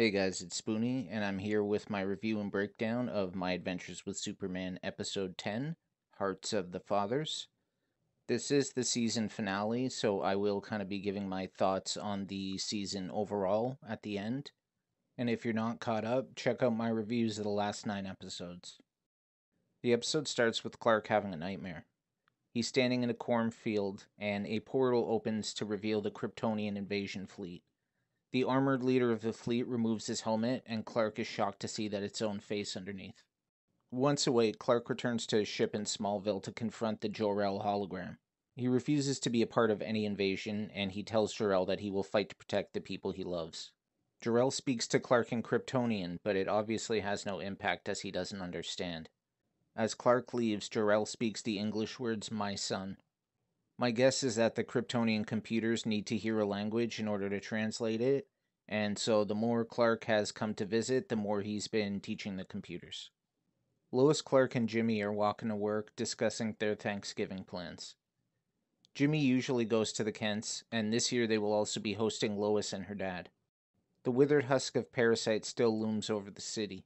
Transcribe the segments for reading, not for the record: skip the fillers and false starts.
Hey guys, it's Spoonie, and I'm here with my review and breakdown of My Adventures with Superman Episode 10, Hearts of the Fathers. This is the season finale, so I will kind of be giving my thoughts on the season overall at the end. And if you're not caught up, check out my reviews of the last 9 episodes. The episode starts with Clark having a nightmare. He's standing in a cornfield, and a portal opens to reveal the Kryptonian invasion fleet. The armored leader of the fleet removes his helmet, and Clark is shocked to see that its own face underneath. Once awake, Clark returns to his ship in Smallville to confront the Jor-El hologram. He refuses to be a part of any invasion, and he tells Jor-El that he will fight to protect the people he loves. Jor-El speaks to Clark in Kryptonian, but it obviously has no impact as he doesn't understand. As Clark leaves, Jor-El speaks the English words, "my son." My guess is that the Kryptonian computers need to hear a language in order to translate it, and so the more Clark has come to visit, the more he's been teaching the computers. Lois, Clark, and Jimmy are walking to work discussing their Thanksgiving plans. Jimmy usually goes to the Kents, and this year they will also be hosting Lois and her dad. The withered husk of Parasite still looms over the city.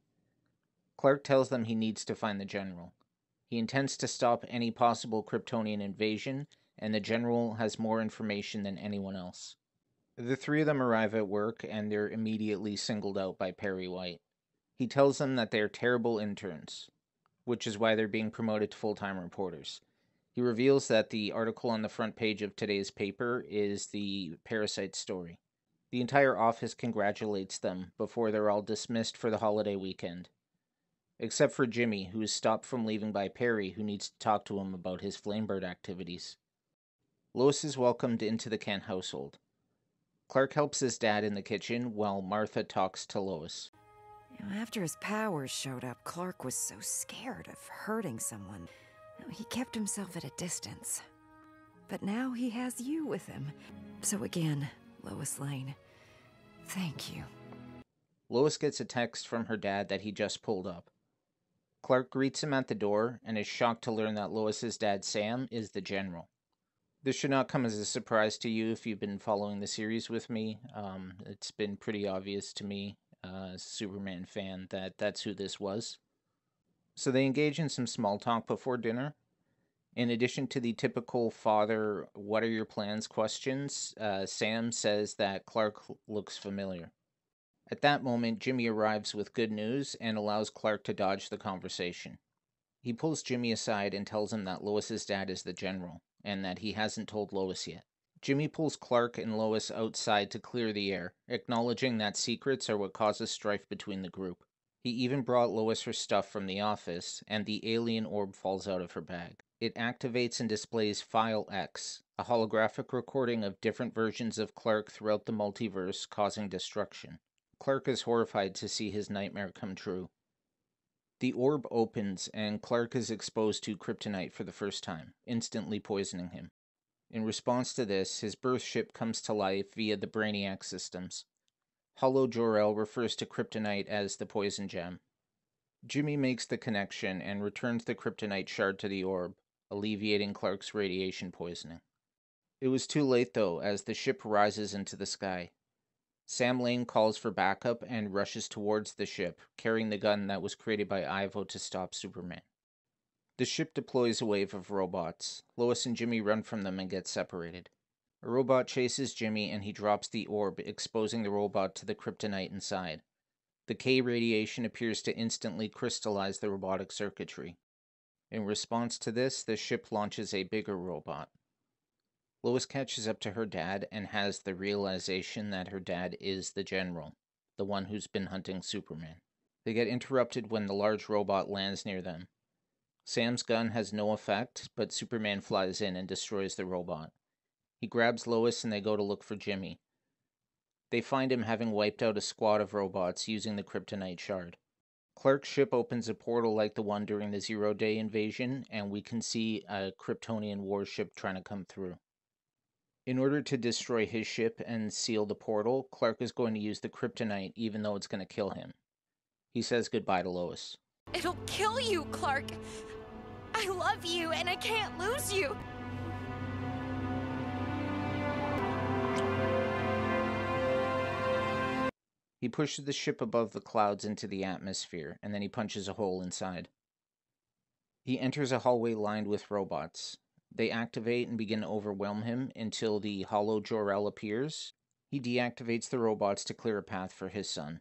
Clark tells them he needs to find the General. He intends to stop any possible Kryptonian invasion, and the General has more information than anyone else. The three of them arrive at work, and they're immediately singled out by Perry White. He tells them that they're terrible interns, which is why they're being promoted to full-time reporters. He reveals that the article on the front page of today's paper is the Parasite story. The entire office congratulates them before they're all dismissed for the holiday weekend. Except for Jimmy, who is stopped from leaving by Perry, who needs to talk to him about his Flamebird activities. Lois is welcomed into the Kent household. Clark helps his dad in the kitchen while Martha talks to Lois. After his powers showed up, Clark was so scared of hurting someone. He kept himself at a distance. But now he has you with him. So again, Lois Lane, thank you. Lois gets a text from her dad that he just pulled up. Clark greets him at the door and is shocked to learn that Lois's dad, Sam, is the General. This should not come as a surprise to you if you've been following the series with me. It's been pretty obvious to me, as a Superman fan, that that's who this was. So they engage in some small talk before dinner. In addition to the typical father, what are your plans questions, Sam says that Clark looks familiar. At that moment, Jimmy arrives with good news and allows Clark to dodge the conversation. He pulls Jimmy aside and tells him that Lois's dad is the General, and that he hasn't told Lois yet. Jimmy pulls Clark and Lois outside to clear the air, acknowledging that secrets are what causes strife between the group. He even brought Lois her stuff from the office, and the alien orb falls out of her bag. It activates and displays File X, a holographic recording of different versions of Clark throughout the multiverse, causing destruction. Clark is horrified to see his nightmare come true. The orb opens, and Clark is exposed to kryptonite for the first time, instantly poisoning him. In response to this, his birth ship comes to life via the Brainiac systems. Hollow Jor-El refers to kryptonite as the poison gem. Jimmy makes the connection and returns the kryptonite shard to the orb, alleviating Clark's radiation poisoning. It was too late, though, as the ship rises into the sky. Sam Lane calls for backup and rushes towards the ship, carrying the gun that was created by Ivo to stop Superman. The ship deploys a wave of robots. Lois and Jimmy run from them and get separated. A robot chases Jimmy and he drops the orb, exposing the robot to the kryptonite inside. The K radiation appears to instantly crystallize the robotic circuitry. In response to this, the ship launches a bigger robot. Lois catches up to her dad and has the realization that her dad is the General, the one who's been hunting Superman. They get interrupted when the large robot lands near them. Sam's gun has no effect, but Superman flies in and destroys the robot. He grabs Lois and they go to look for Jimmy. They find him having wiped out a squad of robots using the kryptonite shard. Clark's ship opens a portal like the one during the Zero-Day invasion, and we can see a Kryptonian warship trying to come through. In order to destroy his ship and seal the portal, Clark is going to use the kryptonite even though it's going to kill him. He says goodbye to Lois. It'll kill you, Clark. I love you and I can't lose you. He He pushes the ship above the clouds into the atmosphere, and then he punches a hole inside. He enters a hallway lined with robots. They activate and begin to overwhelm him until the hollow Jor-El appears. He deactivates the robots to clear a path for his son.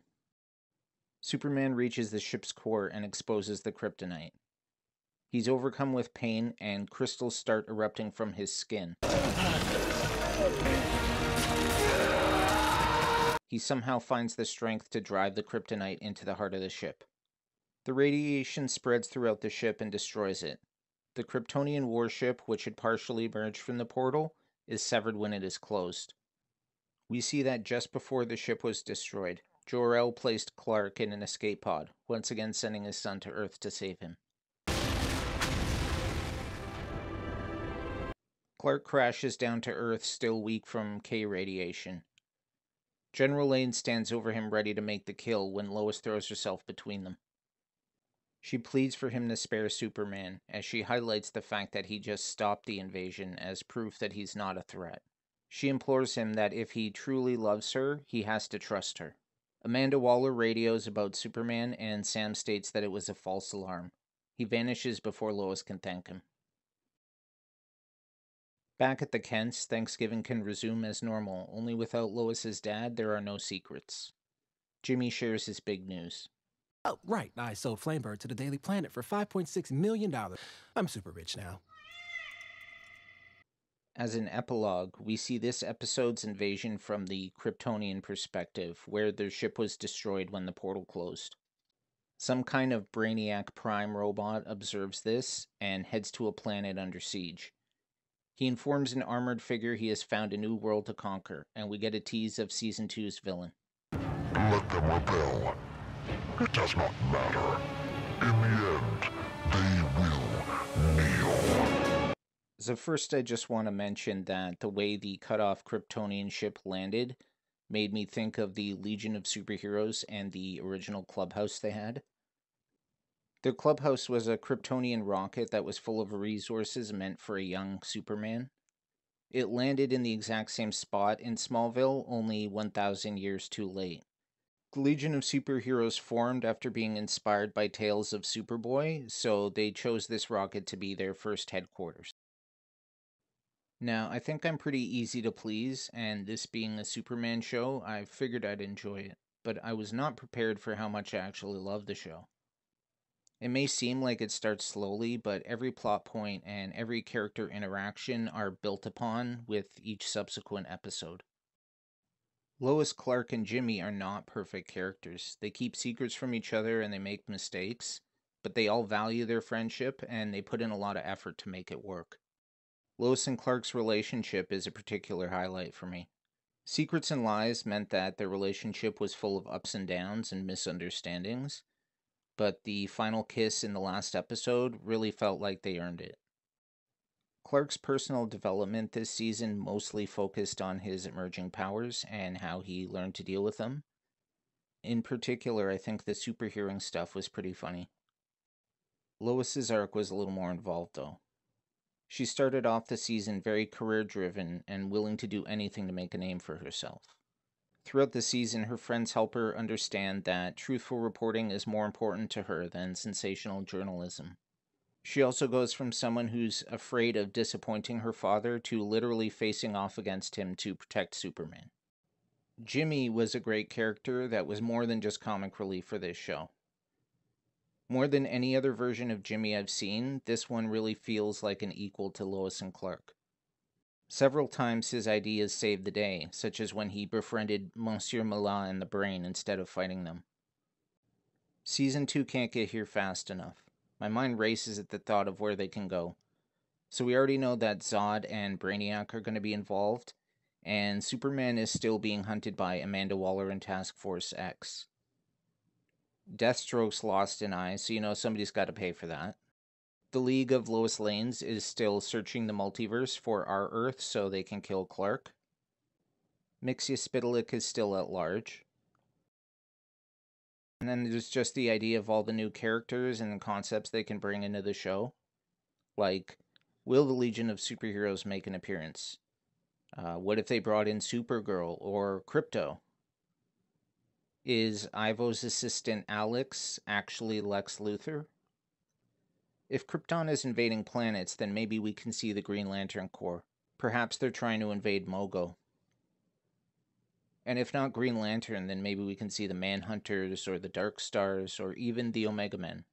Superman reaches the ship's core and exposes the kryptonite. He's overcome with pain, and crystals start erupting from his skin. He somehow finds the strength to drive the kryptonite into the heart of the ship. The radiation spreads throughout the ship and destroys it. The Kryptonian warship, which had partially emerged from the portal, is severed when it is closed. We see that just before the ship was destroyed, Jor-El placed Clark in an escape pod, once again sending his son to Earth to save him. Clark crashes down to Earth, still weak from K radiation. General Lane stands over him ready to make the kill when Lois throws herself between them. She pleads for him to spare Superman, as she highlights the fact that he just stopped the invasion as proof that he's not a threat. She implores him that if he truly loves her, he has to trust her. Amanda Waller radios about Superman, and Sam states that it was a false alarm. He vanishes before Lois can thank him. Back at the Kents, Thanksgiving can resume as normal, only without Lois's dad, there are no secrets. Jimmy shares his big news. Oh, right. I sold Flamebird to the Daily Planet for $5.6 million. I'm super rich now. As an epilogue, we see this episode's invasion from the Kryptonian perspective, where their ship was destroyed when the portal closed. Some kind of Brainiac Prime robot observes this and heads to a planet under siege. He informs an armored figure he has found a new world to conquer, and we get a tease of Season 2's villain. Let them rebel. It does not matter. In the end, they will kneel. So first I just want to mention that the way the cut-off Kryptonian ship landed made me think of the Legion of Superheroes and the original clubhouse they had. Their clubhouse was a Kryptonian rocket that was full of resources meant for a young Superman. It landed in the exact same spot in Smallville, only 1,000 years too late. The Legion of Superheroes formed after being inspired by tales of Superboy, so they chose this rocket to be their first headquarters. Now, I think I'm pretty easy to please, and this being a Superman show, I figured I'd enjoy it, but I was not prepared for how much I actually love the show. It may seem like it starts slowly, but every plot point and every character interaction are built upon with each subsequent episode. Lois, Clark, and Jimmy are not perfect characters. They keep secrets from each other and they make mistakes, but they all value their friendship and they put in a lot of effort to make it work. Lois and Clark's relationship is a particular highlight for me. Secrets and lies meant that their relationship was full of ups and downs and misunderstandings, but the final kiss in the last episode really felt like they earned it. Clark's personal development this season mostly focused on his emerging powers and how he learned to deal with them. In particular, I think the superhearing stuff was pretty funny. Lois's arc was a little more involved, though. She started off the season very career-driven and willing to do anything to make a name for herself. Throughout the season, her friends help her understand that truthful reporting is more important to her than sensational journalism. She also goes from someone who's afraid of disappointing her father to literally facing off against him to protect Superman. Jimmy was a great character that was more than just comic relief for this show. More than any other version of Jimmy I've seen, this one really feels like an equal to Lois and Clark. Several times his ideas saved the day, such as when he befriended Monsieur Malin and the Brain instead of fighting them. Season 2 can't get here fast enough. My mind races at the thought of where they can go. So we already know that Zod and Brainiac are going to be involved, and Superman is still being hunted by Amanda Waller and Task Force X. Deathstroke's lost an eye, so you know somebody's got to pay for that. The League of Lois Lanes is still searching the multiverse for our Earth so they can kill Clark. Mxyzptlk is still at large. And then there's just the idea of all the new characters and the concepts they can bring into the show. Like, will the Legion of Superheroes make an appearance? What if they brought in Supergirl or Krypto? Is Ivo's assistant Alex actually Lex Luthor? If Krypton is invading planets, then maybe we can see the Green Lantern Corps. Perhaps they're trying to invade Mogo. And if not Green Lantern, then maybe we can see the Manhunters, or the Dark Stars, or even the Omega Men.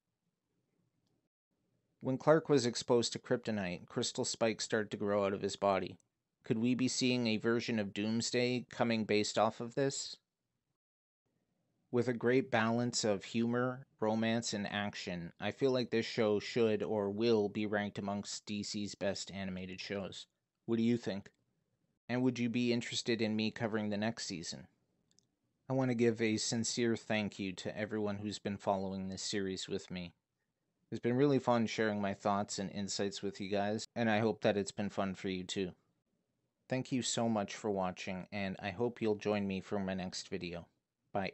When Clark was exposed to kryptonite, crystal spikes started to grow out of his body. Could we be seeing a version of Doomsday coming based off of this? With a great balance of humor, romance, and action, I feel like this show should or will be ranked amongst DC's best animated shows. What do you think? And would you be interested in me covering the next season? I want to give a sincere thank you to everyone who's been following this series with me. It's been really fun sharing my thoughts and insights with you guys, and I hope that it's been fun for you too. Thank you so much for watching, and I hope you'll join me for my next video. Bye.